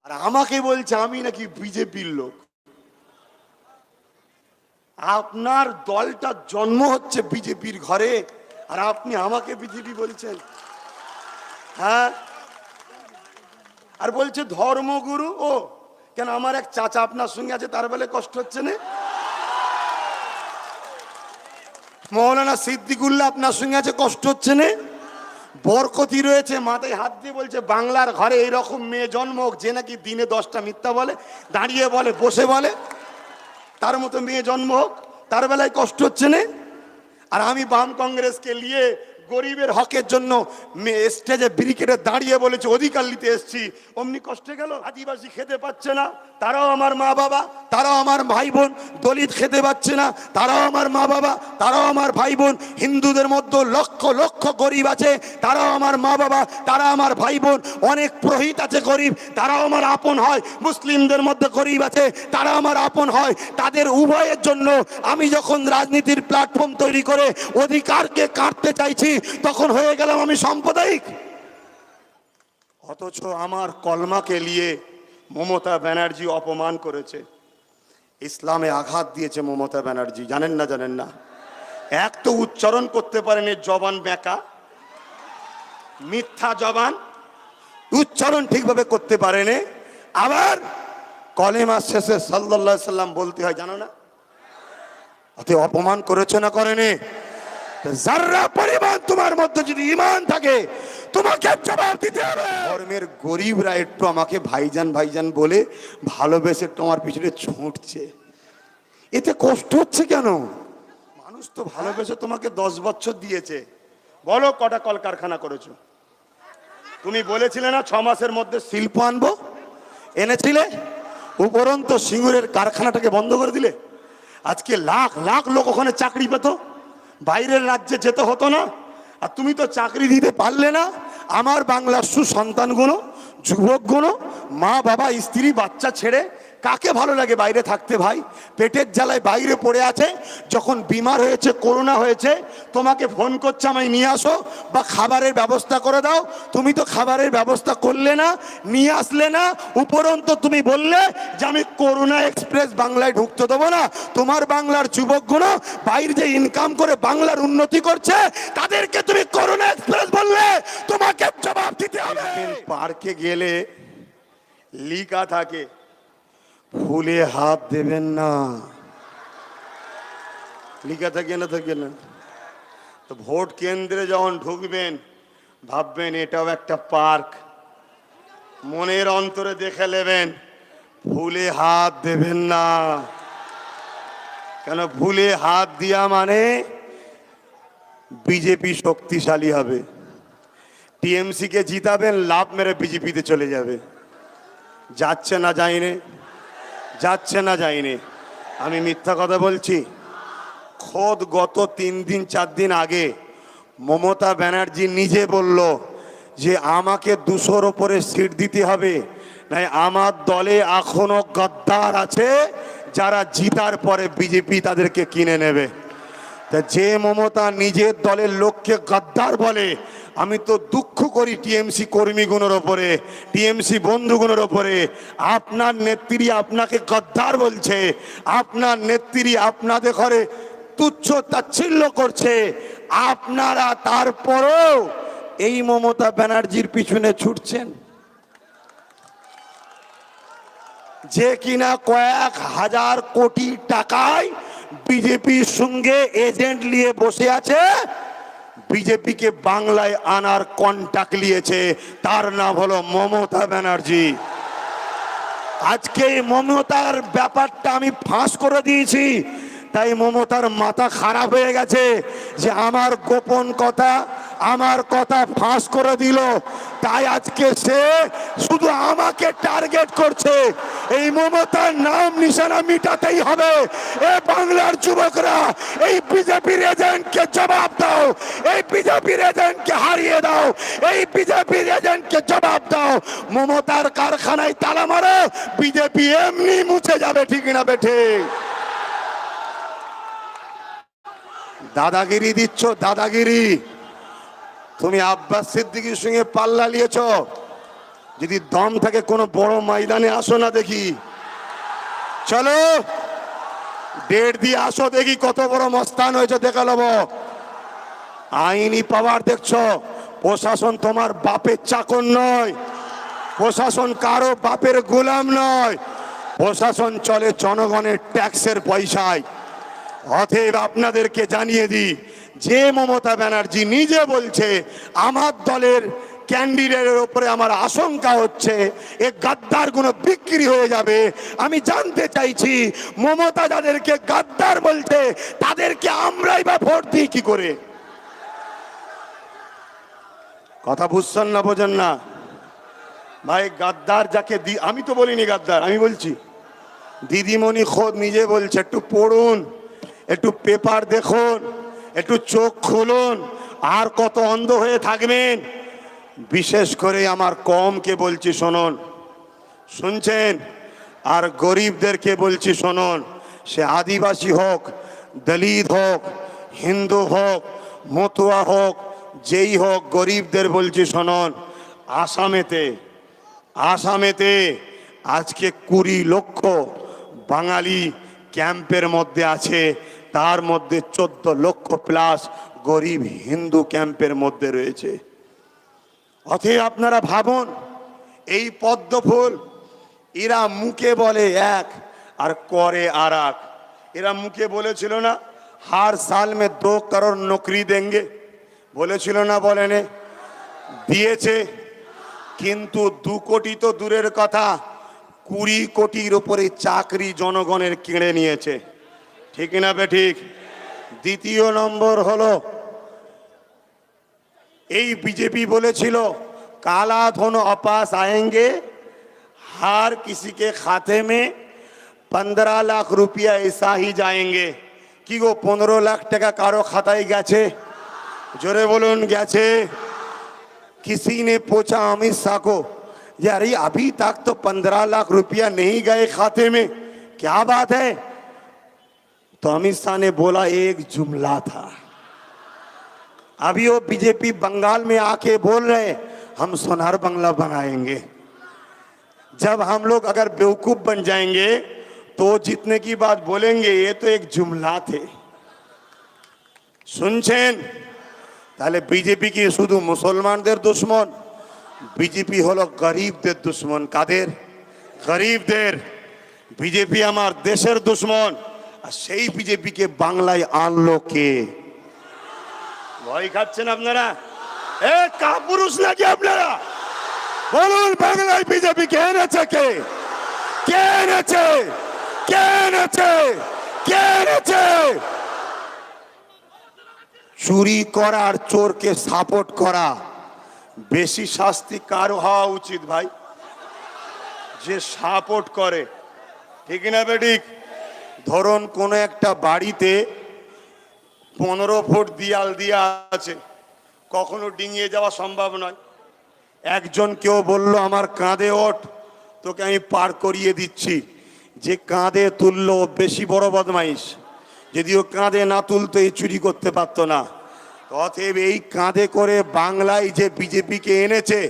আর আমাকে বলছে আমি নাকি বিজেপির লোক। আপনার দলটা জন্ম হচ্ছে বিজেপির ঘরে, আর আপনি আমাকে বিজেপি বলছেন? হ্যাঁ, আর বলছে ধর্মগুরু। ও কেন, আমার এক চাচা আপনার সঙ্গে আছে, তার বেলায় কষ্ট হচ্ছে না? মৌলানা সিদ্দিকুল্লাহ আপনার সঙ্গে আছে, কষ্ট হচ্ছে না? বরকতি রয়েছে, মাথায় হাত দিয়ে বলছে বাংলার ঘরে এইরকম মেয়ে জন্ম হোক যে নাকি দিনে 10টা মিথ্যা বলে, দাঁড়িয়ে বলে, বসে বলে, তার মতো মেয়ে জন্ম হোক, তার বেলায় কষ্ট হচ্ছে না? আর আমি বাম কংগ্রেসকে নিয়ে গরিবের হকের জন্য স্টেজে ব্রিকেটে দাঁড়িয়ে বলেছে অধিকার নিতে এসছি, অমনি কষ্টে গেল। আদিবাসী খেতে পাচ্ছে না, তারাও আমার মা বাবা, তারাও আমার ভাই বোন। দলিত খেতে পাচ্ছে না, তারাও আমার মা বাবা, তারাও আমার ভাই বোন। হিন্দুদের মধ্যে লক্ষ লক্ষ গরিব আছে, তারাও আমার মা বাবা, তারা আমার ভাই বোন। অনেক পুরোহিত আছে গরিব, তারাও আমার আপন হয়। মুসলিমদের মধ্যে গরিব আছে, তারা আমার আপন হয়। তাদের উভয়ের জন্য আমি যখন রাজনীতির প্ল্যাটফর্ম তৈরি করে অধিকারকে কাটতে চাইছি, তখন হয়ে গেলাম আমি সাম্প্রদায়িক। অথচ আমার কলমাকে নিয়ে মমতা ব্যানার্জি অপমান করেছে, ইসলামে আঘাত দিয়েছে মমতা ব্যানার্জি। জানেন না? জানেন না? এক তো উচ্চারণ করতে পারেন, জবান বেঁকা, মিথ্যা জবান, উচ্চারণ ঠিকভাবে করতে পারেন। আবার কলেমা শেষে সাল্লাল্লাহু আলাইহি সাল্লাম বলতে হয়, জানো না? অত অপমান করেছে না করেনি? যারা পরিমাণ তোমার মধ্যে যদি ঈমান থাকে, তোমাকে জবাব দিতে হবে। ধর্মের গরিবরা একটু আমাকে ভাইজান ভাইজান বলে ভালোবেসে তোমার পিছনে ছুটছে, এতে কষ্ট হচ্ছে কেন? মানুষ তো ভালোবেসে তোমাকে 10 বছর দিয়েছে। বলো কটা কলকারখানা করেছো? তুমি বলেছিলে না 6 মাসের মধ্যে শিল্প আনবো, এনেছিলে? উপরন্ত সিঙ্গুরের কারখানাটাকে বন্ধ করে দিলে। আজকে লাখ লাখ লোক ওখানে চাকরি পেত, বাইরের রাজ্যে যেতে হতো না। আর তুমি তো চাকরি দিতে পারলে না। আমার বাংলার সুসন্তানগুলো, যুবকগুলো, মা বাবা স্ত্রী বাচ্চা ছেড়ে কাকে ভালো লাগে বাইরে থাকতে? ভাই পেটের জ্বালায় বাইরে পড়ে আছে, যখন বিমার হয়েছে, করোনা হয়েছে, তোমাকে ফোন করছে আমায় নিয়ে আসো বা খাবারের ব্যবস্থা করে দাও। তুমি তো খাবারের ব্যবস্থা করলে না, নিয়ে আসলে না। উপরন্ত তুমি বললে যে আমি করোনা এক্সপ্রেস বাংলায় ঢুকতে দেবো না। তোমার বাংলার যুবকগুলো বাইরে যে ইনকাম করে বাংলার উন্নতি করছে, তাদেরকে তুমি করোনা এক্সপ্রেস বললে, তোমাকে জবাব দিতে হবে। পার্কে গেলে লিখা থাকে ফুলে হাত দেবেন না, লিখা থাকে না? থাকে না? তো ভোট কেন্দ্রে যখন ঢুকবেন ভাববেন এটাও একটা পার্ক, মনের অন্তরে দেখে নেবেন ফুলে হাত দেবেন না। কেন? ফুলে হাত দিয়া মানে বিজেপি শক্তিশালী হবে, টিএমসি কে জিতাবেন, লাভ মেরে বিজেপিতে চলে যাবে। যাচ্ছে না যায়নি? যাচ্ছে না যায়নি? আমি মিথ্যা কথা বলছি? খোদ গত 3 দিন 4 দিন আগে মমতা ব্যানার্জি নিজে বলল যে আমাকে 200-র উপরে সিট দিতে হবে, নাই আমার দলে এখনো গদ্দার আছে যারা জিতার পরে বিজেপি তাদেরকে কিনে নেবে। তা যে মমতা নিজের দলের লোককে গদ্দার বলে, আমি তো দুঃখ করি টিএমসি কর্মীগুলোর ওপরে, টিএমসি বন্ধুগুলোর ওপরে। আপনার নেত্রী আপনাকে গদ্দার বলছে, আপনার নেত্রী আপনাদের ঘরে তুচ্ছ তাচ্ছিল্য করছে, আপনারা তারপরও এই মমতা ব্যানার্জির পিছনে ছুটছেন, যে কিনা কয়েক হাজার কোটি টাকায় বিজেপির সঙ্গে এজেন্ট নিয়ে বসে আছে, বিজেপিকে বাংলায় আনার কন্টাক্ট নিয়েছে। তার নাম হলো মমতা ব্যানার্জি। আজকে মমতার ব্যাপারটা আমি ফাঁস করে দিয়েছি, তাই মমতার মাথা খারাপ হয়ে গেছে যে আমার গোপন কথা, আমার কথা ফাঁস করে দিল, তাই আজকে সে শুধু আমাকে টার্গেট করছে। এই মমতার নাম নিশানা মিটাতেই হবে। এ বাংলার যুবকরা, এই বিজেপির এজেন্টকে জবাব দাও, এই বিজেপির এজেন্টকে হারিয়ে দাও, এই বিজেপির এজেন্টকে জবাব দাও। মমতার কারখানায় তালা মারো, বিজেপি এমনি মুছে যাবে। ঠিক না বেঠে? দাদাগিরি দিচ্ছ, দাদাগিরি। তুমি আব্বাস সিদ্দিকীর সঙ্গে পাল্লা নিয়েছ, যদি দম থাকে কোনো বড় ময়দানে আসো না দেখি, চলো ডেট দিয়ে আসো দেখি কত বড় মস্তান হয়েছে দেখে নেবো। আইনি পাওয়ার দেখছো, প্রশাসন তোমার বাপের চাকর নয়, প্রশাসন কারো বাপের গোলাম নয়, প্রশাসন চলে জনগণের ট্যাক্সের পয়সায়। অতএব আপনাদেরকে জানিয়ে দিই, যে মমতা ব্যানার্জি নিজে বলছে আমার দলের ক্যান্ডিডেটের উপরে আমার আশঙ্কা হচ্ছে এ গাদ্দার গুলো বিক্রি হয়ে যাবে, আমি জানতে চাইছি মমতা যাদেরকে গাদ্দার বলছে তাদেরকে আমরাই বা ভোট দিই কি করে? কথা বুঝছেন না, বোঝেন না ভাই? গাদ্দার যাকে আমি তো বলিনি গাদ্দার, আমি বলছি দিদিমণি খোদ নিজে বলছে। একটু পড়ুন, একটু পেপার দেখুন, একটু চোখ খুলুন, আর কত অন্ধ হয়ে থাকবেন? বিশেষ করে আমার কমকে বলছি শুনুন, শুনছেন? আর গরিবদেরকে বলছি শুনুন, সে আদিবাসী হোক, দলিত হোক, হিন্দু হোক, মতুয়া হোক, যেই হোক, গরিবদের বলছি শুনুন, আসামেতে আজকে 20 লক্ষ বাঙালি ক্যাম্পের মধ্যে আছে, তার মধ্যে 14 লক্ষ প্লাস গরিব হিন্দু ক্যাম্পের মধ্যে রয়েছে। অতএব আপনারা ভাবুন, এই পদ্ম ফুল এরা মুখে বলে এক আর করে আর এক। এরা মুখে বলেছিল না হার সাল মে 2 করোড় নৌকরি দেंगे, বলেছিল না? বলেনে? দিয়েছে, কিন্তু 2 কোটি তো দূরের কথা, 20 কোটির উপরে চাকরি জনগণের কিনে নিয়েছে। ঠিক না বেঠিক? দ্বিতীয় নম্বর হলো, এই বিজেপি বলেছিল কালা ধন অপাস আয়েঙ্গে, হার किसी के खाते में 15 লাখ রুপিয়া ऐसा ही जाएंगे। কি গো, 15 লাখ টাকা কারো খাতায় গেছে? জোরে বলুন, গেছে? किसी ने पूछा अमित शाह को, यार ये अभी तक तो 15 लाख रुपया नहीं गए खाते में, क्या बात है? तो अमित शाह ने बोला एक जुमला था। अभी वो बीजेपी बंगाल में आके बोल रहे हम सोनार बंगला बनाएंगे। जब हम लोग अगर बेवकूफ बन जाएंगे तो जितने की बात बोलेंगे ये तो एक जुमला थे। শুনছেন? তাহলে বিজেপি কি শুধু মুসলমানদের দুশ্মন? বিজেপি হলো গরিবদের দুশ্মন। কাদের? গরিবদের। বিজেপি আমার দেশের দুশ্মন। আর সেই বিজেপিকে বাংলায় আনলো কে? ভয় খাচ্ছেন আপনারা? এ কাপুরুষ নাকি আপনারা? বলুন, বাংলায় বিজেপি কে এনেছে? কে কে এনেছে? কে এনেছে? কে এনেছে? চুরি করার চোরকে সাপোর্ট করা বেশি শাস্তি কার হওয়া উচিত ভাই? যে সাপোর্ট করে। ঠিক না বেঠিক? ধরুন কোন একটা বাড়িতে 15 ফুট দেয়াল দিয়া আছে, কখনো ডিঙিয়ে যাওয়া সম্ভব নয়। একজন কেউ বলল আমার কাঁধে ওঠ, তোকে আমি পার করিয়ে দিচ্ছি। যে কাঁধে তুললো বেশি বড় বদমাইশ, যদিও কাঁধে না তুলতো এই চুরি করতে পারতো না। অতএব এই কাঁধে করে বাংলায় যে বিজেপিকে এনেছে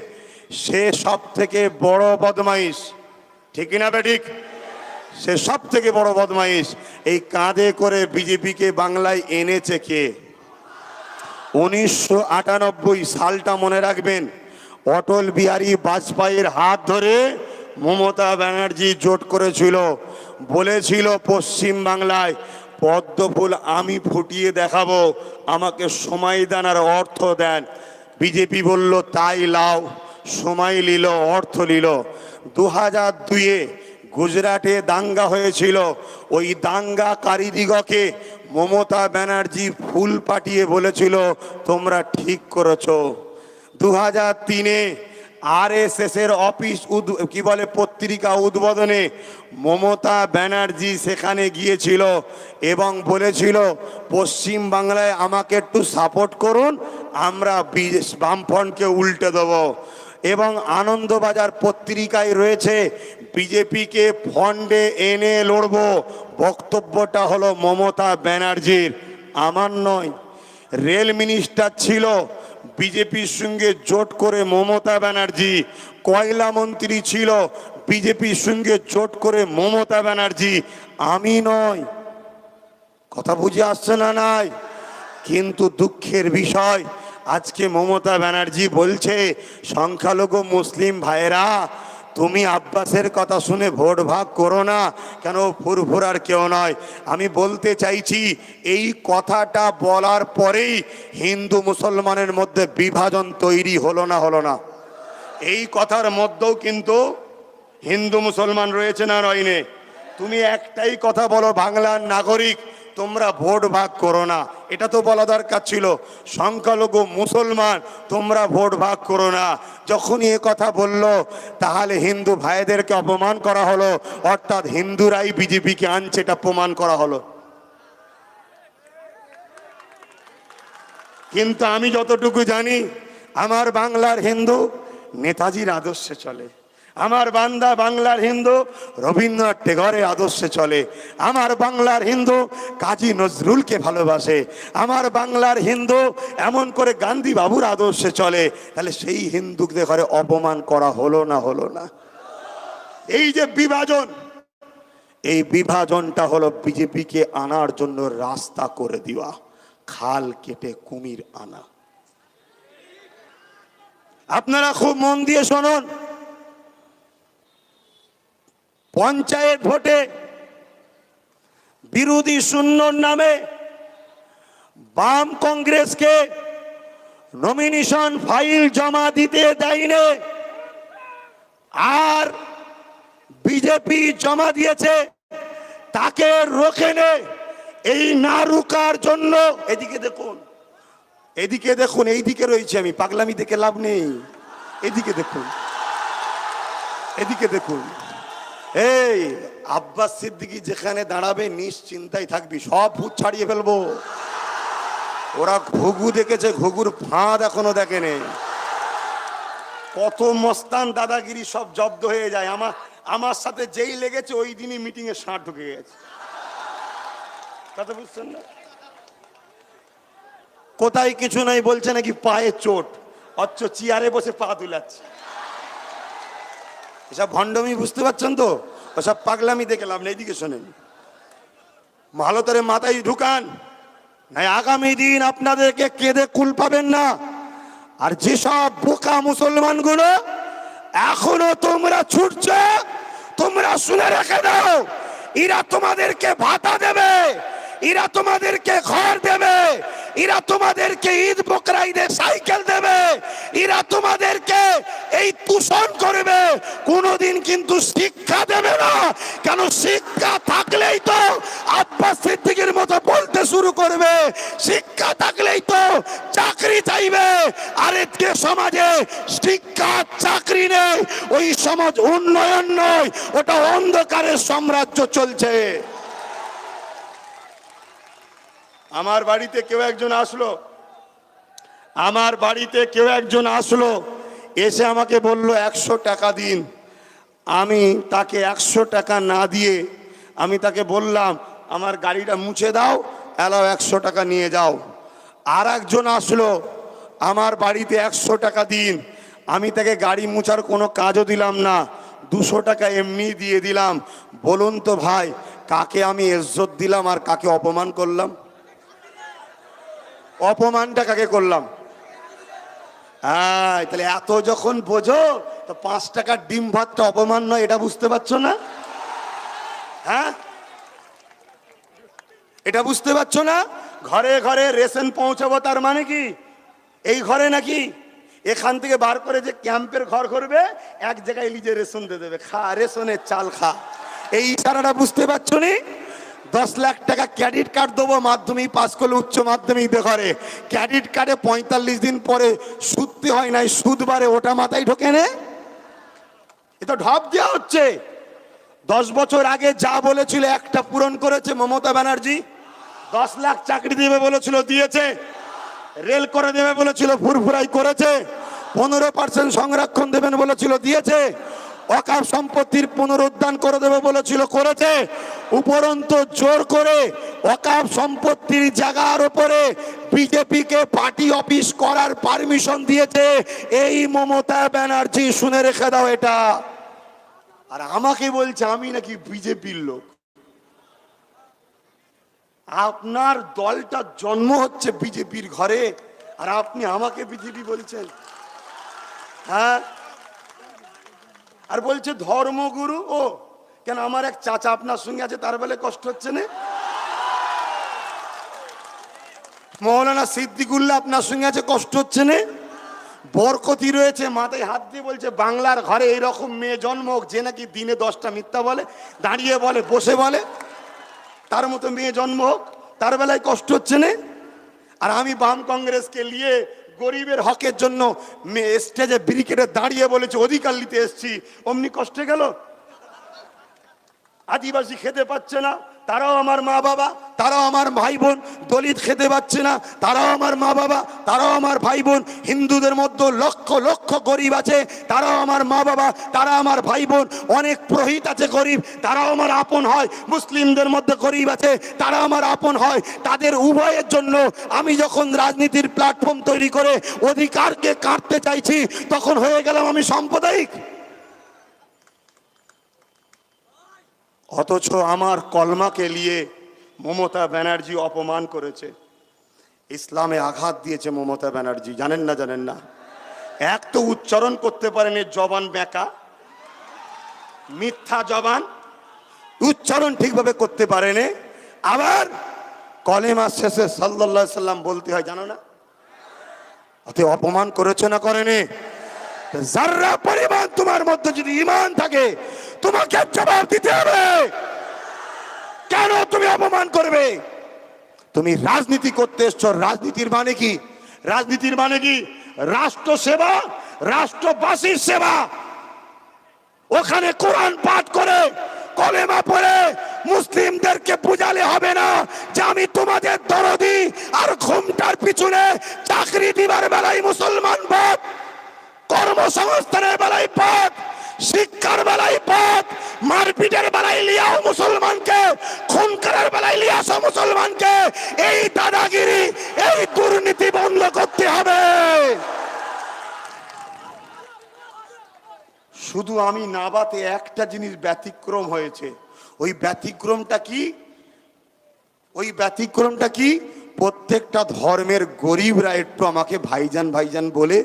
সে সব থেকে বড় বদমাইশ। ঠিক না বেঠিক? সে সব থেকে বড় বদমাইশ। এই কাঁধে করে বিজেপিকে বাংলায় এনেছে কে? 1998 সালটা মনে রাখবেন। অটল বিহারী বাজপেয়ীর হাত ধরে মমতা ব্যানার্জি জোট করেছিল, বলেছিল পশ্চিম বাংলায় পদ্ম ফুল আমি ফুটিয়ে দেখাবো, আমাকে সময় দেন আর অর্থ দেন। বিজেপি বলল তাই লাও, সময় নিল, অর্থ নিল। 2002-এ গুজরাটে দাঙ্গা হয়েছিল, ওই দাঙ্গাকারীদিগকে মমতা ব্যানার্জি ফুল পাঠিয়ে বলেছিল তোমরা ঠিক করেছো। 2003-এ RSS এর অফিস কি বলে পত্রিকা উদ্বোধনে মমতা ব্যানার্জি সেখানে গিয়েছিল এবং বলেছিল পশ্চিম বাংলায় আমাকে একটু সাপোর্ট করুন, আমরা বামফ্রন্টকে উল্টে দেব। এবং আনন্দবাজার পত্রিকায় রয়েছে বিজেপিকে ফন্ডে এনে লড়ব। বক্তব্যটা হলো মমতা ব্যানার্জির, আমার নয়। রেল মিনিস্টার ছিল, বিজেপির সঙ্গে জোট করে মমতা ব্যানার্জি কয়লা মন্ত্রী ছিল বিজেপির সঙ্গে জোট করে মমতা ব্যানার্জি, আমি নয়। কথা বুঝে আসছে না? নাই। কিন্তু দুঃখের বিষয়, আজকে মমতা ব্যানার্জি বলছে সংখ্যালঘু মুসলিম ভাইরা তুমি আব্বাসের কথা শুনে ভোট ভাগ করো না, কেন ফুরফুরার কেউ নয়। আমি বলতে চাইছি এই কথাটা বলার পরেই হিন্দু মুসলমানের মধ্যে বিভাজন তৈরি হলো না? হলো না? এই কথার মধ্যেও কিন্তু হিন্দু মুসলমান রয়েছে না রয়নে? তুমি একটাই কথা বলো, বাংলার নাগরিক তোমরা ভোট ভাগ করো না, এটা তো বলা দরকার ছিল। সংখ্যালঘু মুসলমান তোমরা ভোট ভাগ করো না, যখনই এ কথা বললো তাহলে হিন্দু ভাইদেরকে অপমান করা হলো, অর্থাৎ হিন্দুরাই বিজেপিকে আনছে, এটা প্রমাণ করা হলো। কিন্তু আমি যতটুকু জানি, আমার বাংলার হিন্দু নেতাজির আদর্শে চলে, আমার বাংলার হিন্দু রবীন্দ্রনাথ টেগরের আদর্শে চলে, আমার বাংলার হিন্দু কাজী নজরুলকে ভালোবাসে, আমার বাংলার হিন্দু এমন করে গান্ধী বাবুর আদর্শে চলে। তাহলে সেই হিন্দুদের ঘরে অপমান করা হলো না? হলো না? এই যে বিভাজন, এই বিভাজনটা হলো বিজেপিকে আনার জন্য রাস্তা করে দেওয়া, খাল কেটে কুমির আনা। আপনারা খুব মন দিয়ে শুনুন, পঞ্চায়েত ভোটে বিরোধী শূন্যর নামে বাম কংগ্রেসকে নমিনেশন ফাইল জমা দিতে দেয়নি, আর বিজেপি জমা দিয়েছে, তাকে রোকেনে। এই না রুকার জন্য এদিকে দেখুন, এদিকে দেখুন, এইদিকে রয়েছে, আমি পাগলামি দেখে লাভ নেই, এদিকে দেখুন, এদিকে দেখুন। এই আব্বাস সিদ্দিকী যেখানে দাঁড়াবে নিশ্চিন্তায় থাকবি, সব ভূত ছাড়িয়ে ফেলবো। ওরা ঘুঘু দেখেছে, ঘুঘুর ফাঁদ এখনো দেখেনি। কত মস্তান দাদাগিরি সব জব্দ হয়ে যায়। আমার সাথে যেই লেগেছে ওই দিনই মিটিং এ ষাঁড় ঢুকে গেছে। কথা বুঝছেন না? কোথায় কিছু নাই বলছে নাকি পায়ে চোট, অথচ চেয়ারে বসে পা তুলাচ্ছে। এসব ভণ্ডমি বুঝতে পারছেন তো? ওসব পাগলামি দেখে লাভ নেই। এইদিকে শোনেন, ভালো করে মাথায় ঢুকান, নাই আগামী দিন আপনাদেরকে কেঁদে কুল পাবেন না। আর যেসব বোকা মুসলমান গুলো এখনো তোমরা ছুটছো, তোমরা শুনে রেখে দাও, এরা তোমাদেরকে ভাতা দেবে, এরা তোমাদেরকে ঘর দেবে, এরা তোমাদেরকে ঈদ বকরা ঈদের সাইকেল দেবে, এরা তোমাদেরকে এই তুষণ করবে, কোনোদিন কিন্তু শিক্ষা দেবে না। কেন? শিক্ষা থাকলেই তো আব্বাস সিদ্দিকীর মতো বলতে শুরু করবে, শিক্ষা থাকলেই তো চাকরি চাইবে। আর এতে সমাজে শিক্ষা চাকরি নেই, ওই সমাজ উন্নয়ন নয়, ওটা অন্ধকারের সাম্রাজ্য চলছে। আমার বাড়িতে কেউ একজন আসলো, আমার বাড়িতে কেউ একজন আসলো, এসে আমাকে বলল 100 টাকা দিন। আমি তাকে 100 টাকা না দিয়ে আমি তাকে বললাম আমার গাড়িটা মুছে দাও, এলাও 100 টাকা নিয়ে যাও। আর একজন আসলো, আমার বাড়িতে 100 টাকা দিন। আমি তাকে গাড়ি মুছার কোনো কাজও দিলাম না, 200 টাকা এমনি দিয়ে দিলাম। বলুন তো ভাই, কাকে আমি ইজ্জত দিলাম আর কাকে অপমান করলাম? অপমানটা কাকে করলাম? তাহলে এত যখন বোঝো, তো 5 টাকার ডিম ভাতটা অপমান নয়, এটা বুঝতে পারছো না? হ্যাঁ, এটা বুঝতে পারছো না? ঘরে ঘরে রেশন পৌঁছাবো, তার মানে কি এই ঘরে নাকি এখান থেকে বার করে যে ক্যাম্পের ঘর করবে, এক জায়গায় লিজে রেশন দিয়ে দেবে, খা রেশনের চাল খা। এই ইশারাটা বুঝতে পারছো নি? 10 লাখ টাকা ক্রেডিট কার্ড দেবো, মাধ্যমিক পাস করলে উচ্চ মাধ্যমিক করে, ক্রেডিট কার্ডে 45 দিন পরে সুদতে হয় নাই, সুদ বাড়ে, ওটা মাথায় ঢোকে নে। এ তো ঢপ দেওয়া হচ্ছে। 10 বছর আগে যা বলেছিল একটা পূরণ করেছে মমতা ব্যানার্জি। 10 লাখ চাকরি দেবে বলেছিল, দিয়েছে। রেল করে দেবে বলেছিল, ফুরফুরাই করেছে। 15% সংরক্ষণ দেবেন বলেছিল, দিয়েছে। ওয়াকফ সম্পত্তির পুনরুদ্ধার করে দেবে বলেছিল, করেছে। উপরন্তু জোর করে ওয়াকফ সম্পত্তির জায়গার উপরে বিজেপিকে পার্টি অফিস করার পারমিশন দিয়েছে এই মমতা ব্যানার্জি, শুনে রেখে দাও এটা। আর আমাকে বলছে আমি নাকি বিজেপির লোক। আপনার দলটা জন্ম হচ্ছে বিজেপির ঘরে, আর আপনি আমাকে বিজেপি বলছেন? হ্যাঁ, আর বলছে ধর্মগুরু। ও কেন, আমার এক চাচা আপনার সঙ্গে আছে, তার বেলায় কষ্ট হচ্ছে না? মৌলানা সিদ্দিকুল্লাহ আপনার সঙ্গে আছে, কষ্ট হচ্ছে না? বরকতি রয়েছে, মাথায় হাত দিয়ে বলছে বাংলার ঘরে এইরকম মেয়ে জন্ম হোক যে নাকি দিনে 10টা মিথ্যা বলে, দাঁড়িয়ে বলে, বসে বলে, তার মতো মেয়ে জন্ম হোক, তার বেলায় কষ্ট হচ্ছে না? আর আমি বাম কংগ্রেসকে নিয়ে গরিবের হকের জন্য স্টেজে ব্রিকেটে দাঁড়িয়ে বলেছে অধিকার নিতে এসছি, অমনি কষ্টে গেল। আদিবাসী খেতে পাচ্ছে না, তারাও আমার মা বাবা, তারাও আমার ভাই বোন। দলিত খেতে পাচ্ছে না, তারাও আমার মা বাবা, তারাও আমার ভাই বোন। হিন্দুদের মধ্যে লক্ষ লক্ষ গরিব আছে, তারাও আমার মা বাবা, তারা আমার ভাই বোন। অনেক পুরোহিত আছে গরিব, তারাও আমার আপন হয়। মুসলিমদের মধ্যে গরিব আছে, তারা আমার আপন হয়। তাদের উভয়ের জন্য আমি যখন রাজনীতির প্ল্যাটফর্ম তৈরি করে অধিকারকে কাটতে চাইছি, তখন হয়ে গেলাম আমি সাম্প্রদায়িক। অথচ আমার কলমাকে নিয়ে মমতা ব্যানার্জি অপমান করেছে, ইসলামে আঘাত দিয়েছে মমতা ব্যানার্জি। জানেন না? জানেন না? এক তো উচ্চারণ করতে পারেন, এর জবান বেঁকা, মিথ্যা জবান, উচ্চারণ ঠিকভাবে করতে পারেন। আবার কলেমা শেষে সাল্লাল্লাহু আলাইহি সাল্লাম বলতে হয়, জানো না? অত অপমান করেছে না করেনি? যারা পরিমাণ তোমার মধ্যে যদি ঈমান থাকে, তোমাকে জবাব দিতে হবে। কেন তুমি অপমান করবে? তুমি রাজনীতি করতে এসছো। রাজনীতির মানে কি? রাজনীতির মানে কি? রাষ্ট্র সেবা, রাষ্ট্রবাসীর সেবা। ওখানে কোরআন পাঠ করে, কলেমা পড়ে মুসলিমদেরকে বুঝালে হবে না যে আমি তোমাদের দরদি, আর ঘুমটার পিছনে চাকরি দিবার বেলায় মুসলমান পথ, কর্মসংস্থানের বেলায় পথ, শিক্ষার বেলায় পথ, মারপিটের বেলায় লিয়াও মুসলমানকে, খুন করার বেলায় লিয়াসো মুসলমানকে। এই দাদাগিরি, এই দুর্নীতি বন্ধ করতে হবে। শুধু আমি নাবাতে একটা জিনিস ব্যতিক্রম হয়েছে। ওই ব্যতিক্রমটা কি? ওই ব্যতিক্রমটা কি? প্রত্যেকটা ধর্মের গরিবরা একটু আমাকে ভাইজান ভাইজান বলে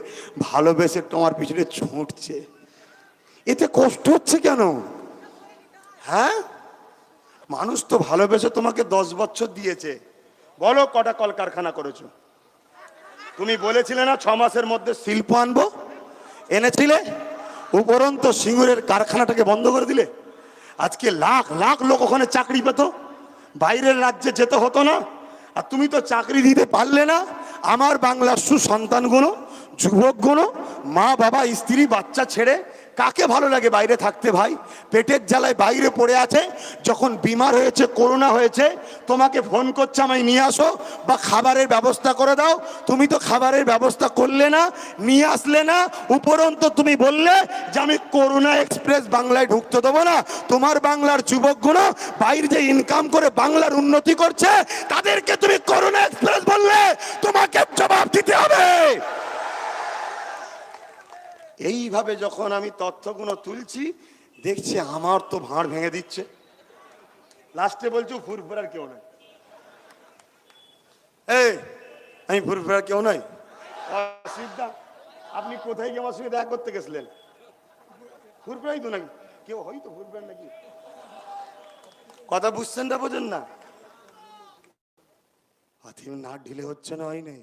ভালোবেসে একটু আমার পিছনে ছুটছে। এতে কষ্ট হচ্ছে কেন? হ্যাঁ, মানুষ তো ভালোবেসে তোমাকে 10 বছর দিয়েছে। বলো কটা কলকারখানা করেছো? তুমি বলেছিলে না 6 মাসের মধ্যে শিল্প আনবো, এনেছিলে? উপরন্ত সিঙ্গুরের কারখানাটাকে বন্ধ করে দিলে। আজকে লাখ লাখ লোক ওখানে চাকরি পেত, বাইরের রাজ্যে যেতে হতো না। আর তুমি তো চাকরি দিতে পারলে না। আমার বাংলার সুসন্তানগুলো, যুবকগুলো, মা বাবা স্ত্রী বাচ্চা ছেড়ে কাকে ভালো লাগে বাইরে থাকতে? ভাই, পেটের জ্বালায় বাইরে পড়ে আছে। যখন বিমার হয়েছে, করোনা হয়েছে, তোমাকে ফোন করছে আমায় নিয়ে আসো বা খাবারের ব্যবস্থা করে দাও। তুমি তো খাবারের ব্যবস্থা করলে না, নিয়ে আসলে না। উপরন্ত তুমি বললে যে আমি করোনা এক্সপ্রেস বাংলায় ঢুকতে দেবো না। তোমার বাংলার যুবকগুলো বাইরে যে ইনকাম করে বাংলার উন্নতি করছে, তাদেরকে তুমি করোনা এক্সপ্রেস বললে, তোমাকে জবাব দিতে হবে। এইভাবে যখন আমি তথ্যগুলো তুলছি, দেখছি আমার তো ভাঁড় ভেঙে দিচ্ছে। লাস্টে বলছি ফুরফুরার কেউ নাই। আমি ফুরফুরার কেউ নাই। আপনি কোথায় গিয়ে আমার সঙ্গে দেখা করতে গেছিলেন? ফুরফুরাই তো নাকি? কেউ হয়তো ফুরফুরার নাকি? কথা বুঝছেন না? বোঝেন না? না ঢিলে হচ্ছে না, হয় নাই।